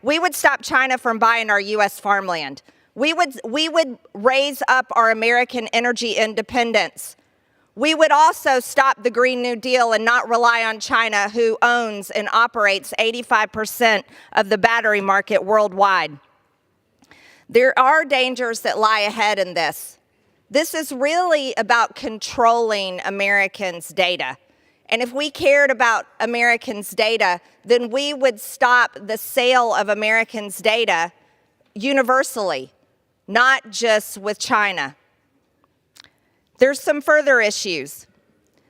We would stop China from buying our U.S. farmland. We would raise up our American energy independence. We would also stop the Green New Deal and not rely on China, who owns and operates 85% of the battery market worldwide. There are dangers that lie ahead in this. This is really about controlling Americans' data. And if we cared about Americans' data, then we would stop the sale of Americans' data universally, not just with China. There's some further issues.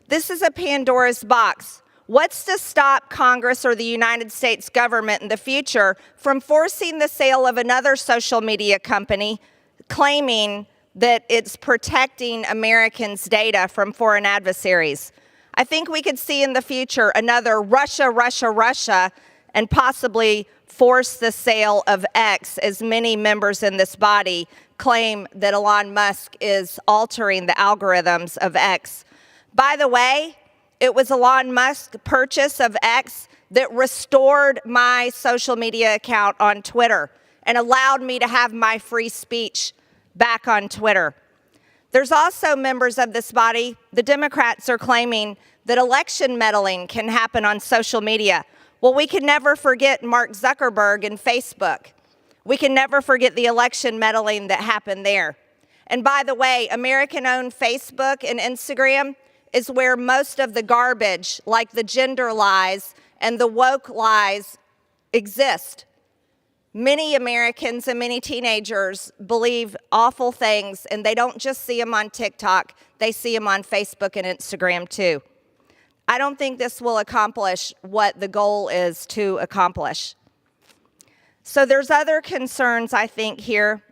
This is a Pandora's box. What's to stop Congress or the United States government in the future from forcing the sale of another social media company, claiming that it's protecting Americans' data from foreign adversaries? I think we could see in the future another Russia, and possibly force the sale of X, as many members in this body claim that Elon Musk is altering the algorithms of X. By the way, it was Elon Musk's purchase of X that restored my social media account on Twitter and allowed me to have my free speech back on Twitter. There's also members of this body, the Democrats, are claiming that election meddling can happen on social media. Well, we can never forget Mark Zuckerberg and Facebook. We can never forget the election meddling that happened there. And by the way, American-owned Facebook and Instagram is where most of the garbage, like the gender lies and the woke lies, exist. Many Americans and many teenagers believe awful things, and they don't just see them on TikTok, they see them on Facebook and Instagram too. I don't think this will accomplish what the goal is to accomplish. So there's other concerns, I think, here,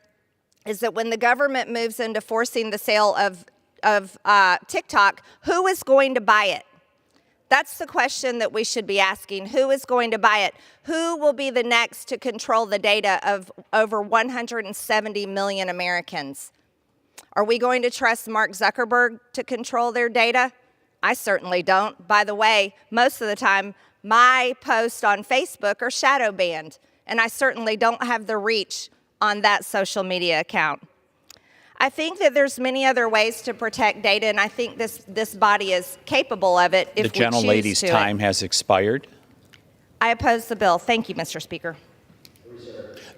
is that when the government moves into forcing the sale of TikTok, who is going to buy it? That's the question that we should be asking. Who is going to buy it? Who will be the next to control the data of over 170 million Americans? Are we going to trust Mark Zuckerberg to control their data? I certainly don't. By the way, most of the time, my posts on Facebook are shadow banned, and I certainly don't have the reach on that social media account. I think that there's many other ways to protect data, and I think this body is capable of it if we choose to. The gentlelady's time has expired. I oppose the bill. Thank you, Mr. Speaker.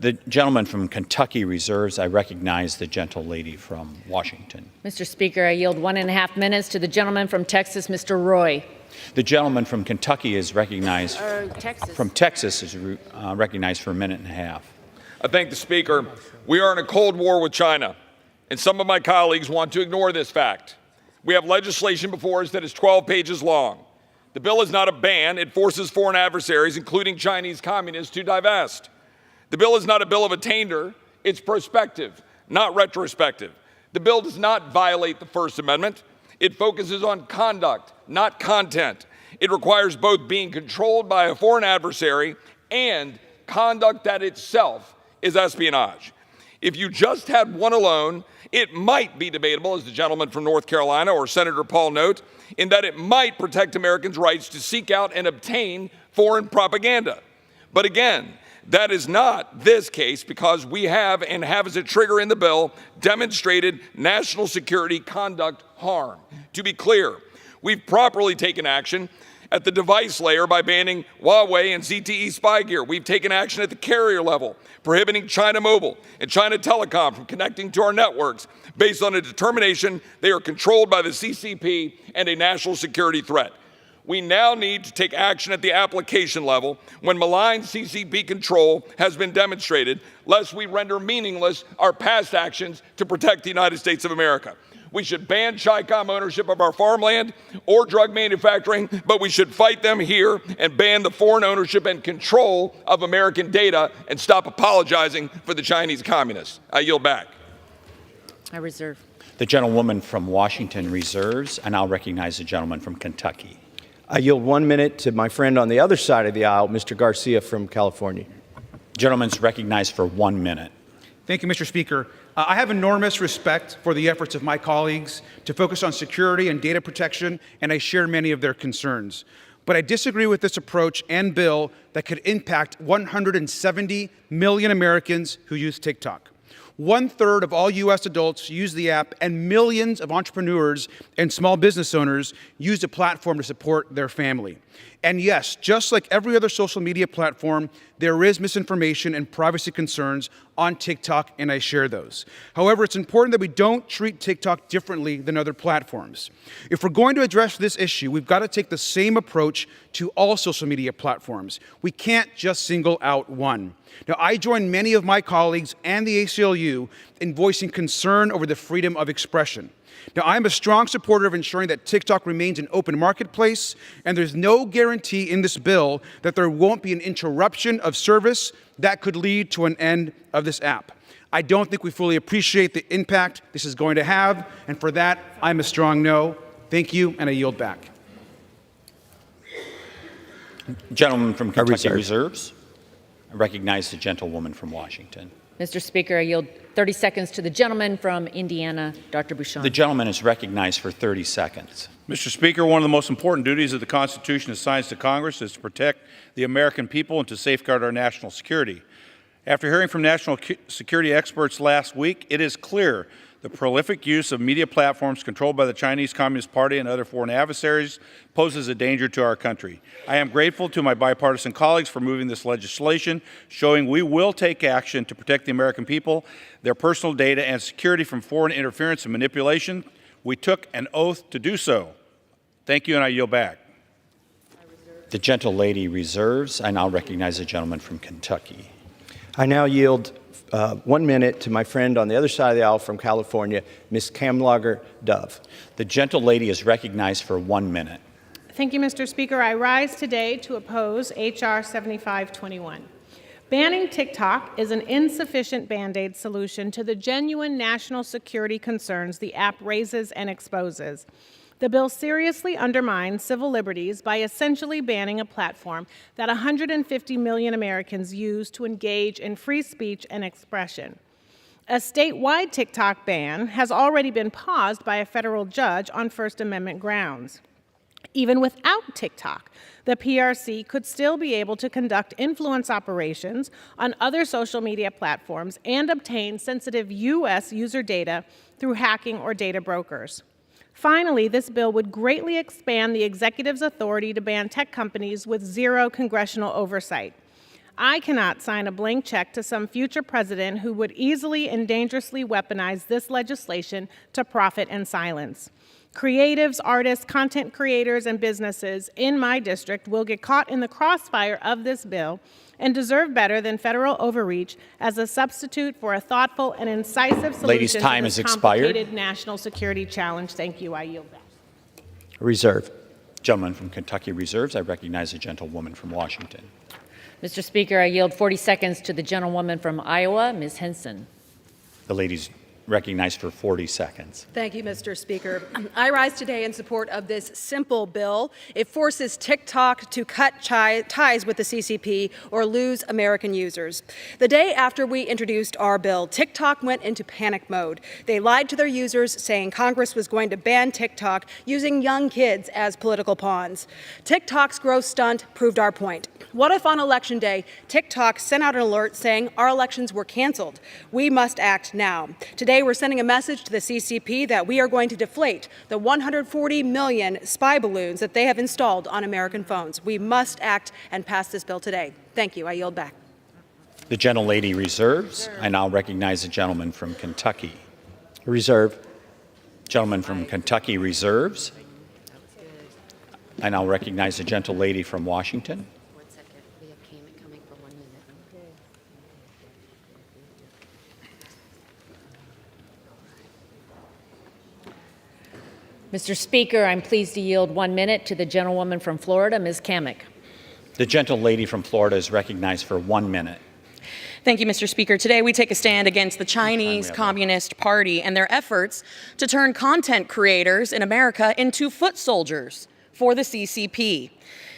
The gentleman from Kentucky reserves. I recognize the gentlelady from Washington. Mr. Speaker, I yield 1.5 minutes to the gentleman from Texas, Mr. Roy. The gentleman from Kentucky is recognized. Texas is recognized for 1.5 minutes. I thank the Speaker. We are in a Cold War with China, and some of my colleagues want to ignore this fact. We have legislation before us that is 12 pages long. The bill is not a ban. It forces foreign adversaries, including Chinese communists, to divest. The bill is not a bill of attainder. It's prospective, not retrospective. The bill does not violate the First Amendment. It focuses on conduct, not content. It requires both being controlled by a foreign adversary and conduct that itself is espionage. If you just had one alone, it might be debatable, as the gentleman from North Carolina or Senator Paul note, in that it might protect Americans' rights to seek out and obtain foreign propaganda. But again, that is not this case, because we have, and have as a trigger in the bill, demonstrated national security conduct harm. To be clear, we've properly taken action at the device layer by banning Huawei and ZTE spy gear. We've taken action at the carrier level, prohibiting China Mobile and China Telecom from connecting to our networks based on a determination they are controlled by the CCP and a national security threat. We now need to take action at the application level when malign CCP control has been demonstrated, lest we render meaningless our past actions to protect the United States of America. We should ban Chi-Com ownership of our farmland or drug manufacturing, but we should fight them here and ban the foreign ownership and control of American data and stop apologizing for the Chinese communists. I yield back. I reserve. The gentlewoman from Washington reserves, and I'll recognize the gentleman from Kentucky. I yield 1 minute to my friend on the other side of the aisle, Mr. Garcia from California. Gentleman's recognized for 1 minute. Thank you, Mr. Speaker. I have enormous respect for the efforts of my colleagues to focus on security and data protection, and I share many of their concerns. But I disagree with this approach and bill that could impact 170 million Americans who use TikTok. 1/3 of all U.S. adults use the app, and millions of entrepreneurs and small business owners use the platform to support their family. And yes, just like every other social media platform, there is misinformation and privacy concerns on TikTok, and I share those. However, it's important that we don't treat TikTok differently than other platforms. If we're going to address this issue, we've got to take the same approach to all social media platforms. We can't just single out one. Now, I join many of my colleagues and the ACLU in voicing concern over the freedom of expression. Now, I'm a strong supporter of ensuring that TikTok remains an open marketplace, and there's no guarantee in this bill that there won't be an interruption of service that could lead to an end of this app. I don't think we fully appreciate the impact this is going to have, and for that, I'm a strong no. Thank you, and I yield back. Gentleman from Kentucky Reserves. I recognize the gentlewoman from Washington. Mr. Speaker, I yield 30 seconds to the gentleman from Indiana, Dr. Bouchon. The gentleman is recognized for 30 seconds. Mr. Speaker, one of the most important duties of the Constitution assigned to Congress is to protect the American people and to safeguard our national security. After hearing from national security experts last week, it is clear the prolific use of media platforms controlled by the Chinese Communist Party and other foreign adversaries poses a danger to our country. I am grateful to my bipartisan colleagues for moving this legislation, showing we will take action to protect the American people, their personal data, and security from foreign interference and manipulation. We took an oath to do so. Thank you, and I yield back. The gentlelady reserves. I now recognize the gentleman from Kentucky. I now yield 1 minute to my friend on the other side of the aisle from California, Ms. Kamlager Dove. The gentlelady is recognized for 1 minute. Thank you, Mr. Speaker. I rise today to oppose H.R. 7521. Banning TikTok is an insufficient Band-Aid solution to the genuine national security concerns the app raises and exposes. The bill seriously undermines civil liberties by essentially banning a platform that 150 million Americans use to engage in free speech and expression. A statewide TikTok ban has already been paused by a federal judge on First Amendment grounds. Even without TikTok, the PRC could still be able to conduct influence operations on other social media platforms and obtain sensitive U.S. user data through hacking or data brokers. Finally, this bill would greatly expand the executive's authority to ban tech companies with zero congressional oversight. I cannot sign a blank check to some future president who would easily and dangerously weaponize this legislation to profit and silence. Creatives, artists, content creators, and businesses in my district will get caught in the crossfire of this bill and deserve better than federal overreach as a substitute for a thoughtful and incisive solution to this complicated national security challenge. Thank you. I yield back. Reserve. Gentleman from Kentucky Reserves. I recognize the gentlewoman from Washington. Mr. Speaker, I yield 40 seconds to the gentlewoman from Iowa, Ms. Henson. The lady's recognized for 40 seconds. Thank you, Mr. Speaker. I rise today in support of this simple bill. It forces TikTok to cut ties with the CCP or lose American users. The day after we introduced our bill, TikTok went into panic mode. They lied to their users, saying Congress was going to ban TikTok, using young kids as political pawns. TikTok's growth stunt proved our point. What if on Election Day, TikTok sent out an alert saying our elections were canceled? We must act now. Today, we're sending a message to the CCP that we are going to deflate the 140 million spy balloons that they have installed on American phones. We must act and pass this bill today. Thank you. I yield back. The gentlelady reserves. I now recognize the gentleman from Kentucky. Reserve. Gentleman from Kentucky reserves. I now recognize the gentlelady from Washington. Mr. Speaker, I'm pleased to yield 1 minute to the gentlewoman from Florida, Ms. Kamick. The gentlelady from Florida is recognized for 1 minute. Thank you, Mr. Speaker. Today we take a stand against the Chinese Communist Party and their efforts to turn content creators in America into foot soldiers for the CCP.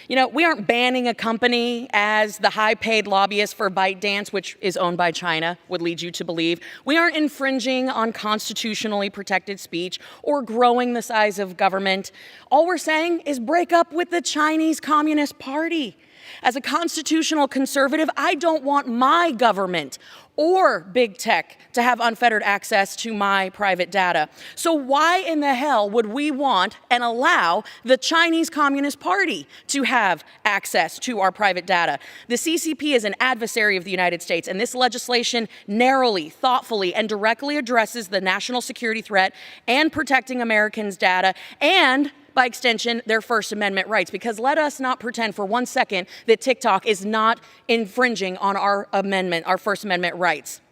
You know, we aren't banning a company as the high-paid lobbyist for ByteDance, which is owned by China, would lead you to believe. We aren't infringing on constitutionally protected speech or growing the size of government. All we're saying is break up with the Chinese Communist Party. As a constitutional conservative, I don't want my government or big tech to have unfettered access to my private data. So why in the hell would we want and allow the Chinese Communist Party to have access to our private data? The CCP is an adversary of the United States, and this legislation narrowly, thoughtfully, and directly addresses the national security threat and protecting Americans' data and, by extension, their First Amendment rights. Because let us not pretend for 1 second that TikTok is not infringing on our amendment, our First Amendment rights.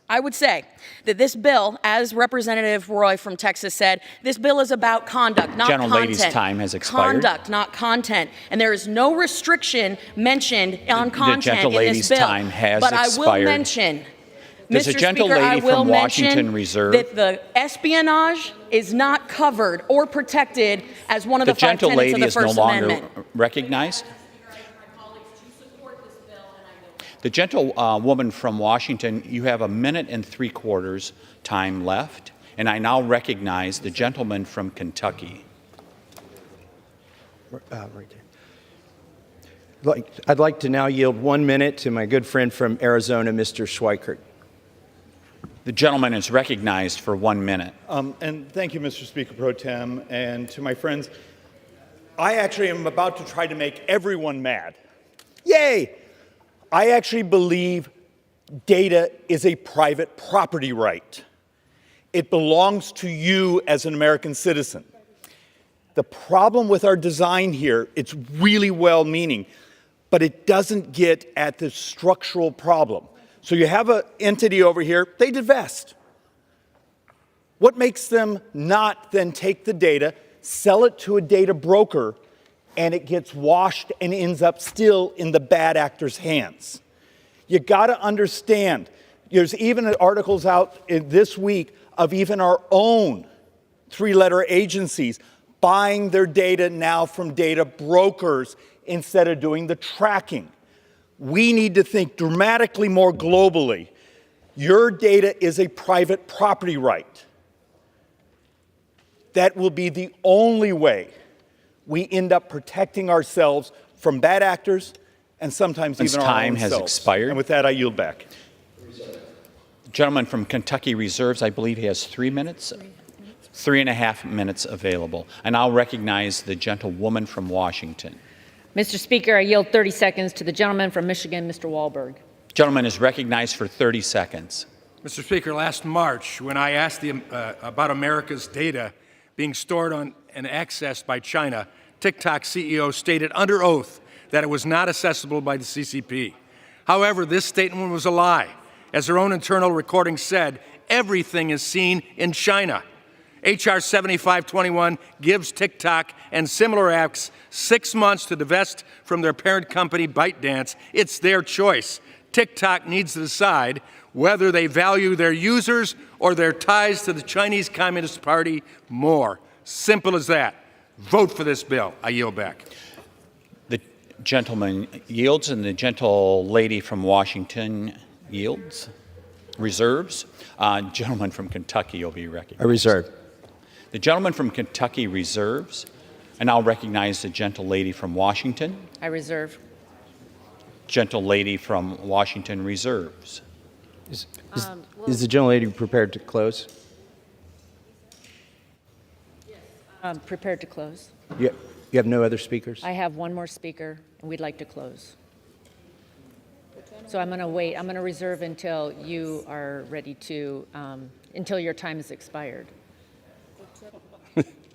I would say that this bill, as Representative Roy from Texas said, this bill is about conduct, not content. Gentlelady's time has expired. Conduct, not content. And there is no restriction mentioned on content in this bill. Time has but expired. I will mention, Does the Mr. gentlelady Speaker, I will from Washington mention reserve? that the espionage is not covered or protected as one of the five tenets of the First The gentlelady is no longer Amendment. recognized. The gentlewoman from Washington, you have 1 minute and 3/4 time left, and I now recognize the gentleman from Kentucky. Right there. I'd like to now yield 1 minute to my good friend from Arizona, Mr. Schweikert. The gentleman is recognized for 1 minute. And thank you, Mr. Speaker Pro Tem, and to my friends. I actually am about to try to make everyone mad. Yay! I actually believe data is a private property right. It belongs to you as an American citizen. The problem with our design here, it's really well-meaning, but it doesn't get at the structural problem. So you have an entity over here, they divest. What makes them not then take the data, sell it to a data broker, and it gets washed and ends up still in the bad actor's hands? You got to understand, there's even articles out this week of even our own three-letter agencies buying their data now from data brokers instead of doing the tracking. We need to think dramatically more globally. Your data is a private property right. That will be the only way we end up protecting ourselves from bad actors and sometimes even our own time has selves. expired. And with that, I yield back. The gentleman from Kentucky reserves, I believe he has 3 minutes. 3.5 minutes available. And I'll recognize the gentlewoman from Washington. Mr. Speaker, I yield 30 seconds to the gentleman from Michigan, Mr. Wahlberg. Gentleman is recognized for 30 seconds. Mr. Speaker, last March, when I asked about America's data being stored on and accessed by China, TikTok CEO stated under oath that it was not accessible by the CCP. However, this statement was a lie. As her own internal recording said, everything is seen in China. H.R. 7521 gives TikTok and similar apps 6 months to divest from their parent company, ByteDance. It's their choice. TikTok needs to decide whether they value their users or their ties to the Chinese Communist Party more. Simple as that. Vote for this bill. I yield back. The gentleman yields, and the gentle lady from Washington yields, reserves. Gentleman from Kentucky will be recognized. I reserve. The gentleman from Kentucky reserves, and I'll recognize the gentle lady from Washington. I reserve. Gentle lady from Washington reserves. Is the gentlelady prepared to close? Prepared to close. You have no other speakers? I have one more speaker, and we'd like to close. So I'm going to wait. I'm going to reserve until you are ready to, until your time is expired.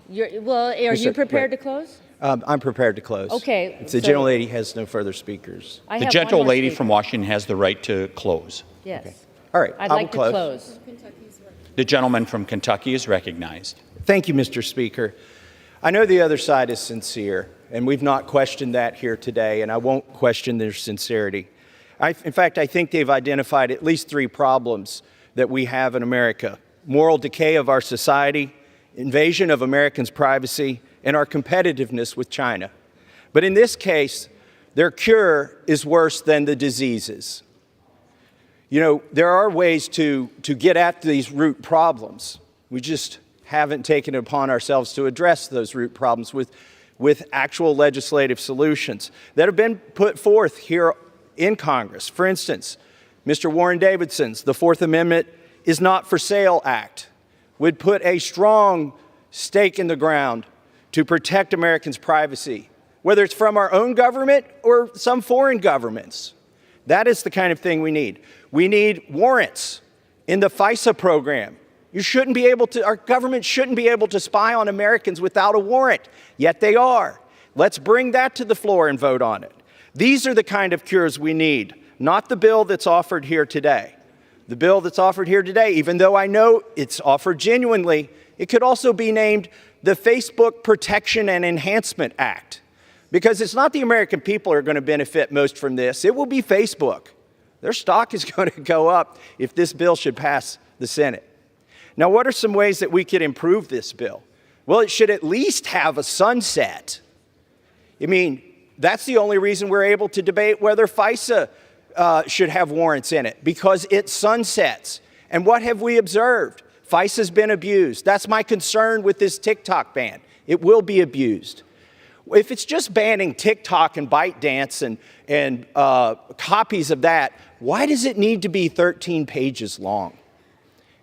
Are you prepared to close? I'm prepared to close. Okay. If the gentlelady has no further speakers. The gentle lady from Washington has the right to close. Yes. Okay. All right. I'd like to close. The gentleman from Kentucky is recognized. Thank you, Mr. Speaker. I know the other side is sincere, and we've not questioned that here today, and I won't question their sincerity. In fact, I think they've identified at least 3 problems that we have in America: moral decay of our society, invasion of Americans' privacy, and our competitiveness with China. But in this case, their cure is worse than the diseases. You know, there are ways to get at these root problems. We just haven't taken it upon ourselves to address those root problems with actual legislative solutions that have been put forth here in Congress. For instance, Mr. Warren Davidson's The Fourth Amendment is Not for Sale Act would put a strong stake in the ground to protect Americans' privacy, whether it's from our own government or some foreign governments. That is the kind of thing we need. We need warrants in the FISA program. Our government shouldn't be able to spy on Americans without a warrant, yet they are. Let's bring that to the floor and vote on it. These are the kind of cures we need, not the bill that's offered here today. The bill that's offered here today, even though I know it's offered genuinely, it could also be named the Facebook Protection and Enhancement Act, because it's not the American people who are going to benefit most from this. It will be Facebook. Their stock is going to go up if this bill should pass the Senate. Now, what are some ways that we could improve this bill? Well, it should at least have a sunset. I mean, that's the only reason we're able to debate whether FISA should have warrants in it, because it sunsets. And what have we observed? FISA's been abused. That's my concern with this TikTok ban. It will be abused. If it's just banning TikTok and ByteDance and copies of that, why does it need to be 13 pages long?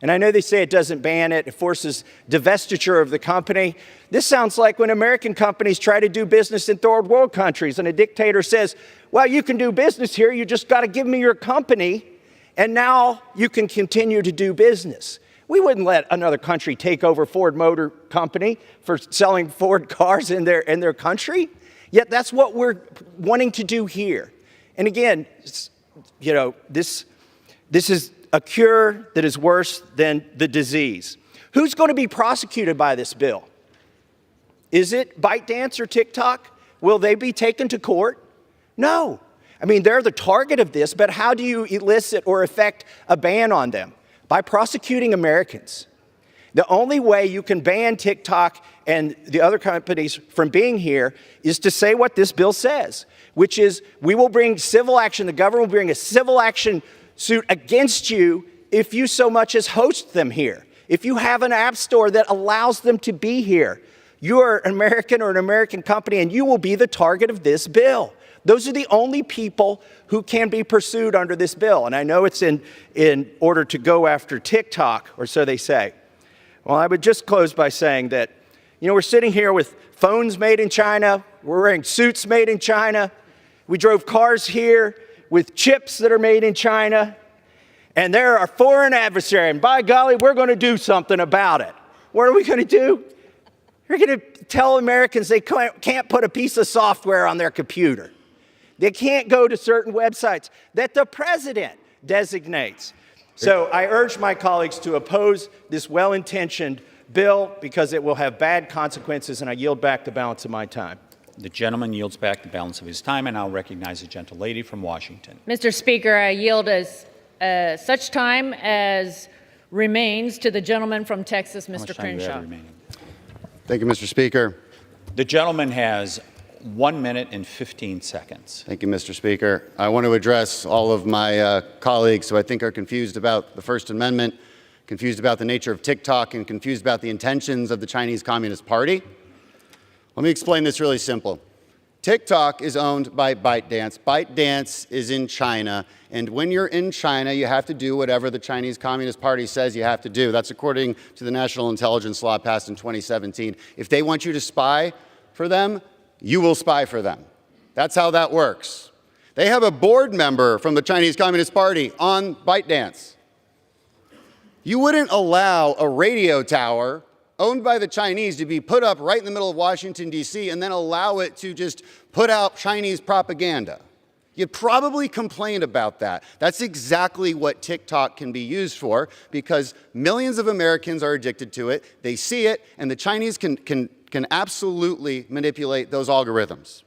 And I know they say it doesn't ban it, it forces divestiture of the company. This sounds like when American companies try to do business in third world countries and a dictator says, well, you can do business here, you just got to give me your company, and now you can continue to do business. We wouldn't let another country take over Ford Motor Company for selling Ford cars in their country. Yet that's what we're wanting to do here. And again, you know, this is a cure that is worse than the disease. Who's going to be prosecuted by this bill? Is it ByteDance or TikTok? Will they be taken to court? No. I mean, they're the target of this, but how do you elicit or effect a ban on them? By prosecuting Americans. The only way you can ban TikTok and the other companies from being here is to say what this bill says, which is we will bring civil action, the government will bring a civil action suit against you if you so much as host them here. If you have an app store that allows them to be here, you are an American or an American company and you will be the target of this bill. Those are the only people who can be pursued under this bill. And I know it's in order to go after TikTok, or so they say. Well, I would just close by saying that, you know, we're sitting here with phones made in China. We're wearing suits made in China. We drove cars here with chips that are made in China. And they're our foreign adversary. And by golly, we're going to do something about it. What are we going to do? We're going to tell Americans they can't put a piece of software on their computer. They can't go to certain websites that the president designates. So I urge my colleagues to oppose this well-intentioned bill because it will have bad consequences, and I yield back the balance of my time. The gentleman yields back the balance of his time, and I'll recognize the gentlelady from Washington. Mr. Speaker, I yield such time as remains to the gentleman from Texas, Mr. Crenshaw. Thank you, Mr. Speaker. The gentleman has 1 minute and 15 seconds. Thank you, Mr. Speaker. I want to address all of my colleagues who I think are confused about the First Amendment, confused about the nature of TikTok, and confused about the intentions of the Chinese Communist Party. Let me explain this really simple. TikTok is owned by ByteDance. ByteDance is in China, and when you're in China, you have to do whatever the Chinese Communist Party says you have to do. That's according to the National Intelligence Law passed in 2017. If they want you to spy for them, you will spy for them. That's how that works. They have a board member from the Chinese Communist Party on ByteDance. You wouldn't allow a radio tower owned by the Chinese to be put up right in the middle of Washington, D.C., and then allow it to just put out Chinese propaganda. You'd probably complain about that. That's exactly what TikTok can be used for, because millions of Americans are addicted to it. They see it, and the Chinese can absolutely manipulate those algorithms.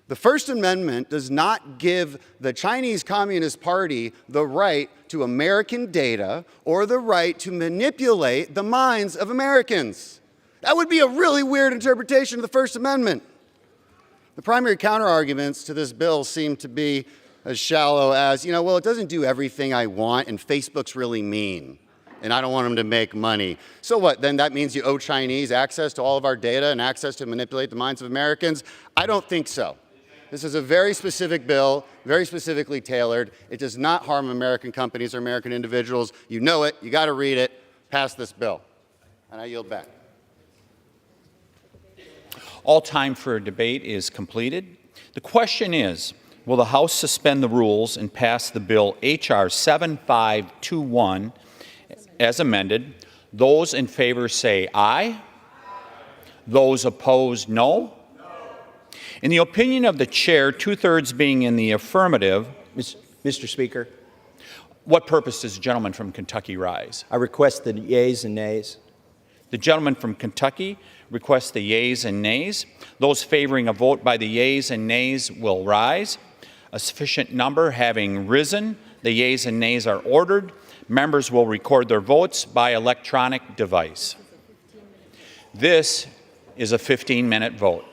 The First Amendment does not give the Chinese Communist Party the right to American data or the right to manipulate the minds of Americans. That would be a really weird interpretation of the First Amendment. The primary counterarguments to this bill seem to be as shallow as, well, it doesn't do everything I want, and Facebook's really mean, and I don't want them to make money. So what, then that means you owe Chinese access to all of our data and access to manipulate the minds of Americans? I don't think so. This is a very specific bill, very specifically tailored. It does not harm American companies or American individuals. You know it, you gotta read it, pass this bill. And I yield back. All time for debate is completed. The question is, will the House suspend the rules and pass the bill H.R. 7521 as amended? Those in favor say aye. Those opposed, no. In the opinion of the chair, 2/3 being in the affirmative. Mr. Speaker, What purpose does the gentleman from Kentucky rise? I request the yeas and nays. The gentleman from Kentucky requests the yeas and nays. Those favoring a vote by the yeas and nays will rise. A sufficient number having risen, the yeas and nays are ordered. Members will record their votes by electronic device. This is a 15-minute vote.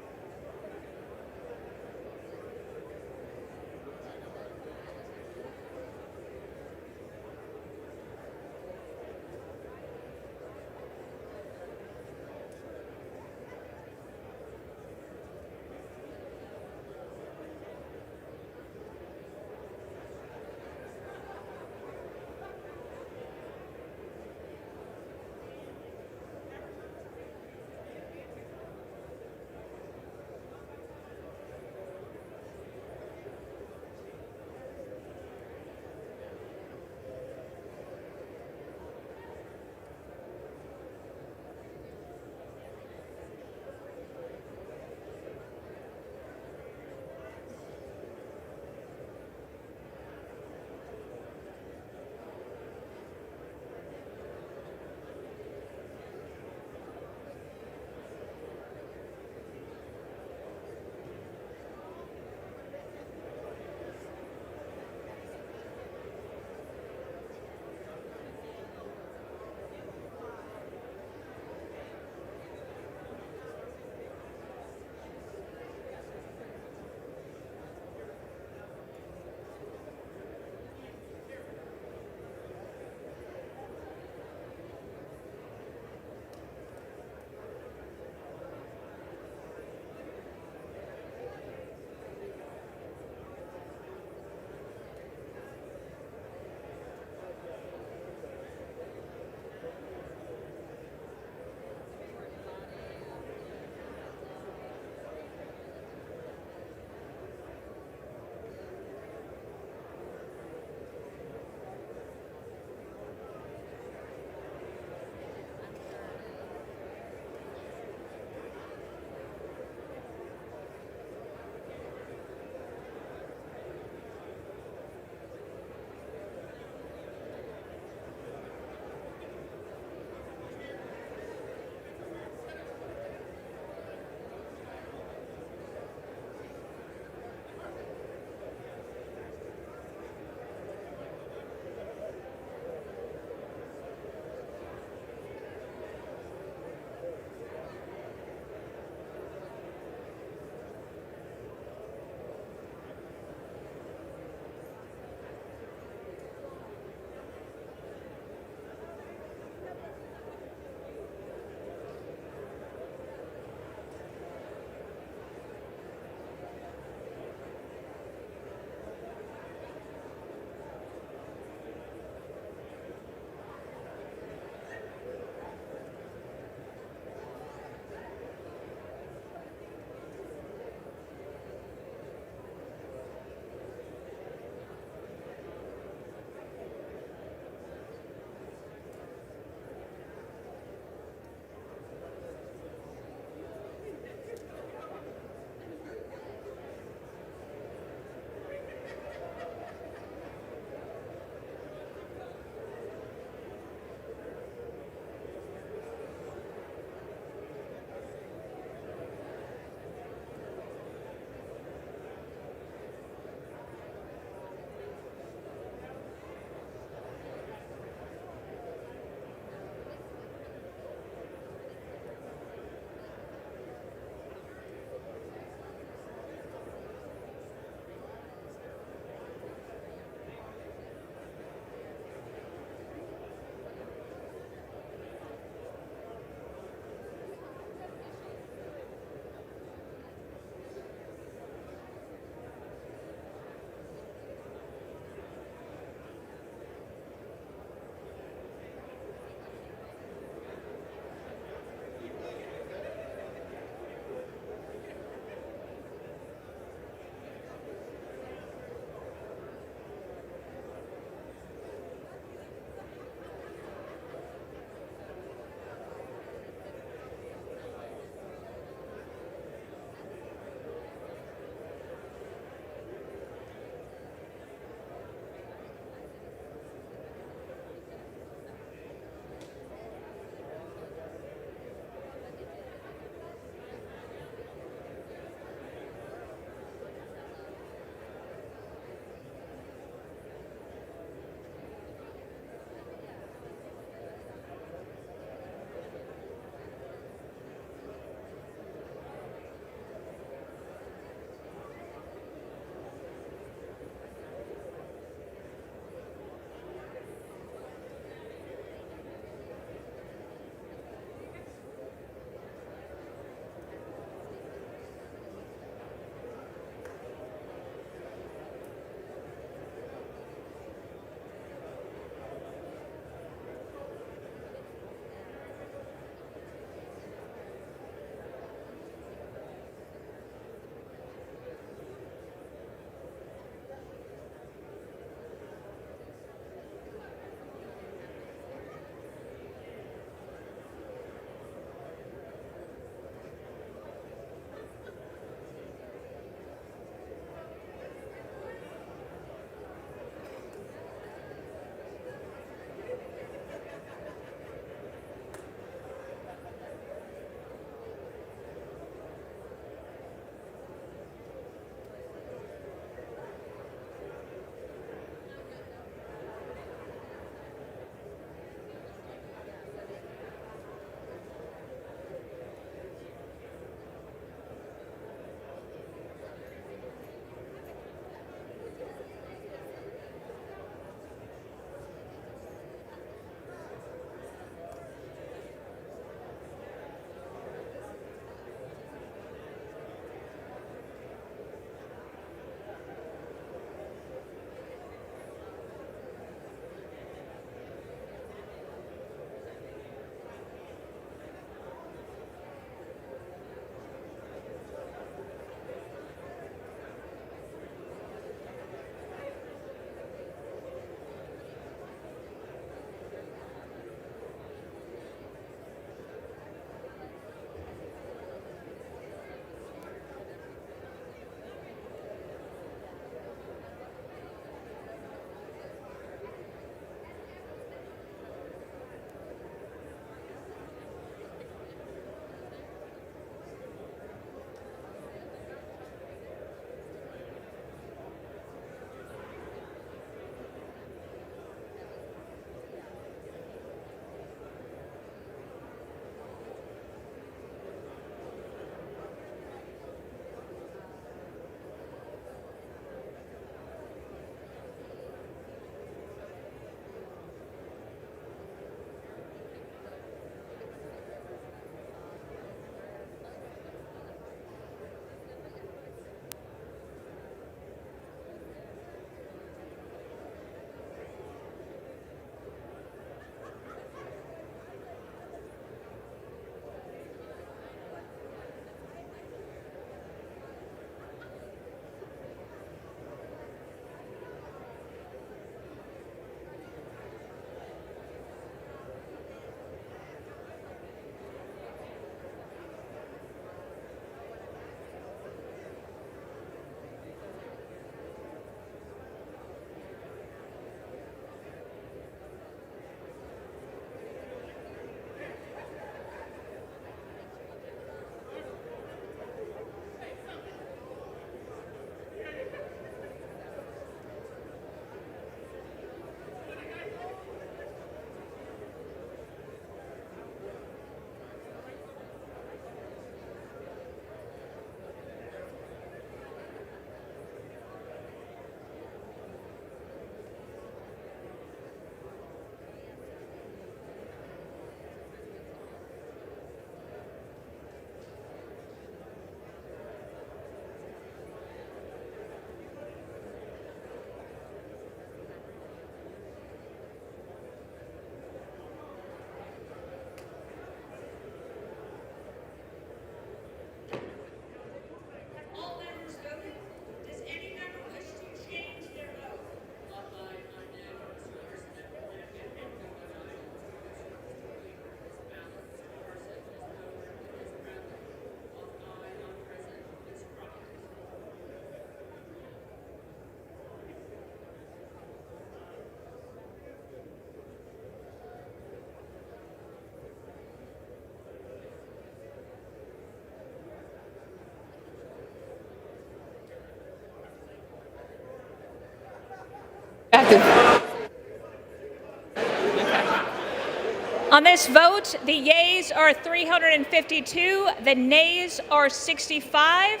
On this vote, the yeas are 352, the nays are 65.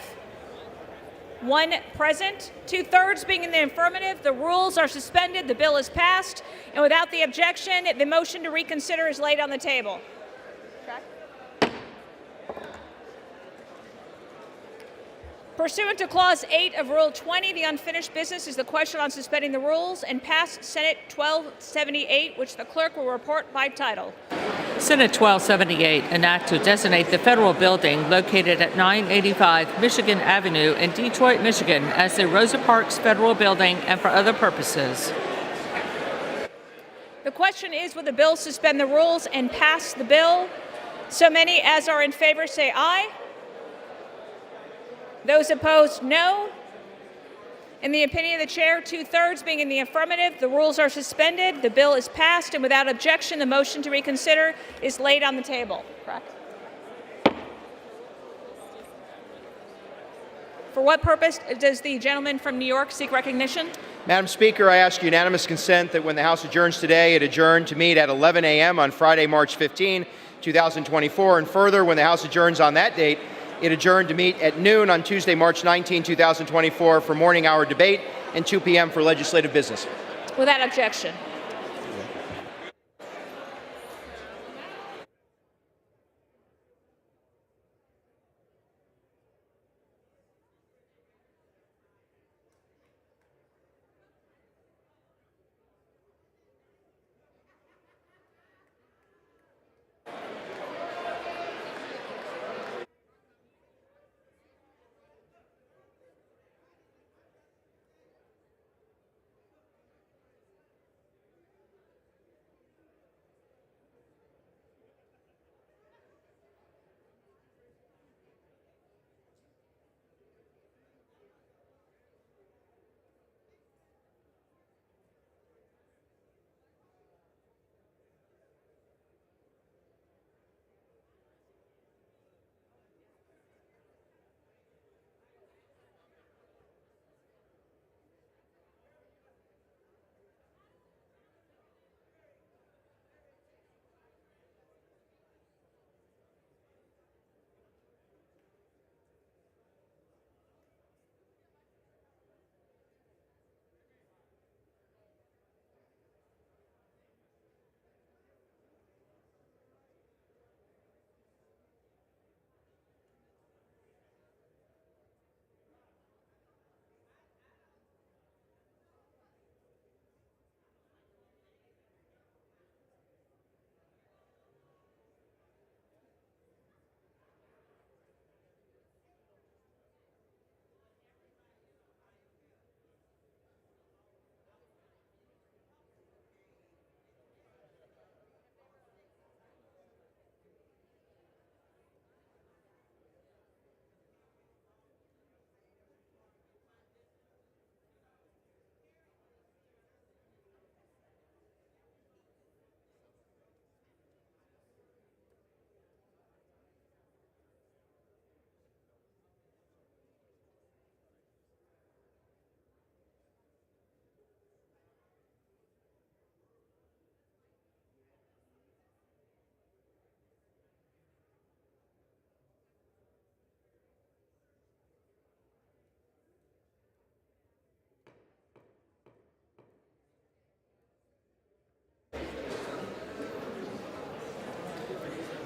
One present, 2/3 being in the affirmative. The rules are suspended, the bill is passed, and without the objection, the motion to reconsider is laid on the table. Pursuant to Clause 8 of Rule 20, the unfinished business is the question on suspending the rules and pass Senate 1278, which the clerk will report by title. Senate 1278, an act to designate the federal building located at 985 Michigan Avenue in Detroit, Michigan as the Rosa Parks Federal Building and for other purposes. The question is, will the bill suspend the rules and pass the bill? So many as are in favor say aye. Those opposed, no. In the opinion of the chair, 2/3 being in the affirmative, the rules are suspended, the bill is passed, and without objection, the motion to reconsider is laid on the table. Correct? For what purpose does the gentleman from New York seek recognition? Madam Speaker, I ask unanimous consent that when the House adjourns today, it adjourn to meet at 11 a.m. on Friday, March 15, 2024, and further, when the House adjourns on that date, it adjourned to meet at noon on Tuesday, March 19, 2024 for morning hour debate and 2 p.m. for legislative business. Without objection.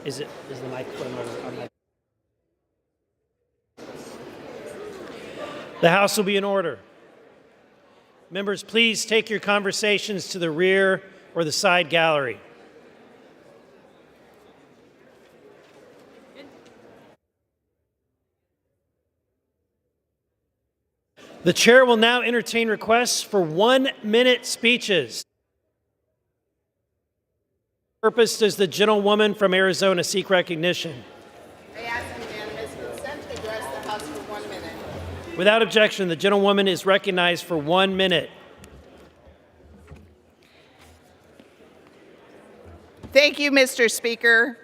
Is the microphone on? The House will be in order. Members, please take your conversations to the rear or the side gallery. The chair will now entertain requests for 1-minute speeches. For what purpose does the gentlewoman from Arizona seek recognition? I ask unanimous consent to address the House for 1 minute. Without objection, the gentlewoman is recognized for 1 minute. Thank you, Mr. Speaker.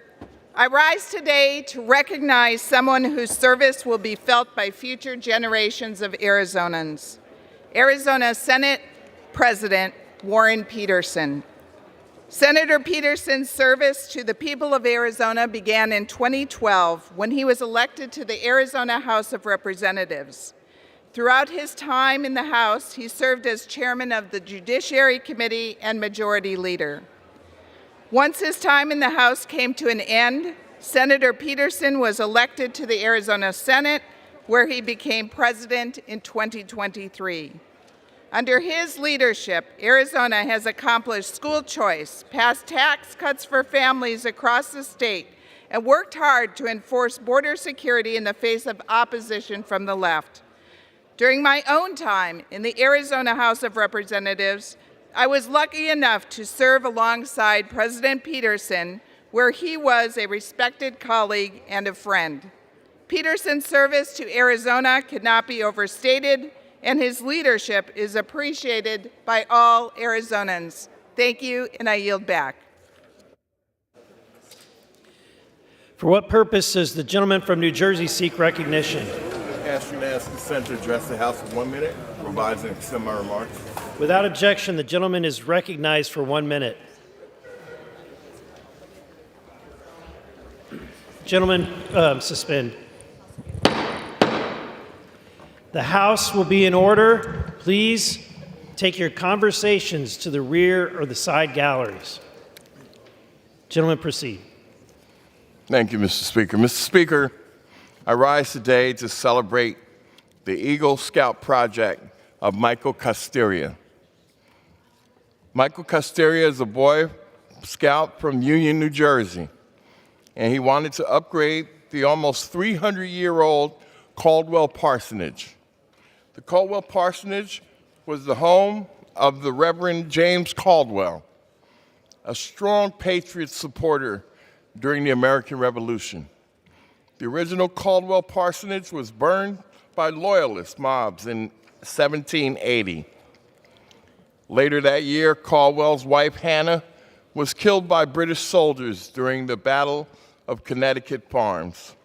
I rise today to recognize someone whose service will be felt by future generations of Arizonans. Arizona Senate President Warren Peterson. Senator Peterson's service to the people of Arizona began in 2012 when he was elected to the Arizona House of Representatives. Throughout his time in the House, he served as chairman of the Judiciary Committee and Majority Leader. Once his time in the House came to an end, Senator Peterson was elected to the Arizona Senate, where he became president in 2023. Under his leadership, Arizona has accomplished school choice, passed tax cuts for families across the state, and worked hard to enforce border security in the face of opposition from the left. During my own time in the Arizona House of Representatives, I was lucky enough to serve alongside President Peterson, where he was a respected colleague and a friend. Peterson's service to Arizona cannot be overstated, and his leadership is appreciated by all Arizonans. Thank you, and I yield back. For what purpose does the gentleman from New Jersey seek recognition? Ask unanimous consent to address the House for 1 minute, revise and extend my remarks. Without objection, the gentleman is recognized for 1 minute. Gentlemen, suspend. The House will be in order. Please take your conversations to the rear or the side galleries. Gentlemen, proceed. Thank you, Mr. Speaker. Mr. Speaker, I rise today to celebrate the Eagle Scout project of Michael Costeria. Michael Costeria is a boy scout from Union, New Jersey, and he wanted to upgrade the almost 300-year-old Caldwell Parsonage. The Caldwell Parsonage was the home of the Reverend James Caldwell, a strong Patriot supporter during the American Revolution. The original Caldwell Parsonage was burned by Loyalist mobs in 1780. Later that year, Caldwell's wife, Hannah, was killed by British soldiers during the Battle of Connecticut Farms.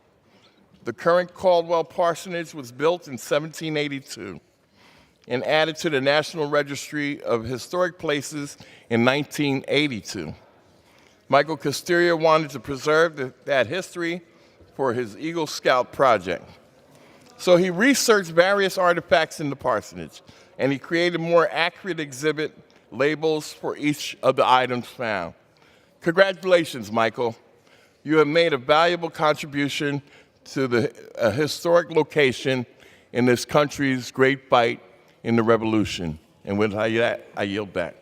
The current Caldwell Parsonage was built in 1782 and added to the National Registry of Historic Places in 1982. Michael Costeria wanted to preserve that history for his Eagle Scout project. So he researched various artifacts in the parsonage, and he created more accurate exhibit labels for each of the items found. Congratulations, Michael. You have made a valuable contribution to the historic location in this country's great fight in the Revolution. And with that, I yield back.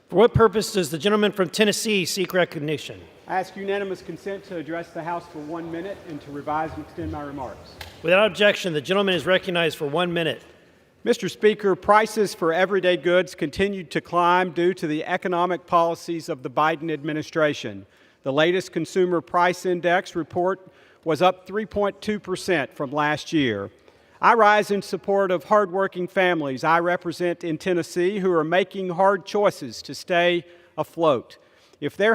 For what purpose does the gentleman from Tennessee seek recognition? I ask unanimous consent to address the House for 1 minute and to revise and extend my remarks. Without objection, the gentleman is recognized for 1 minute. Mr. Speaker, prices for everyday goods continued to climb due to the economic policies of the Biden administration. The latest Consumer Price Index report was up 3.2% from last year. I rise in support of hardworking families I represent in Tennessee who are making hard choices to stay afloat. If they're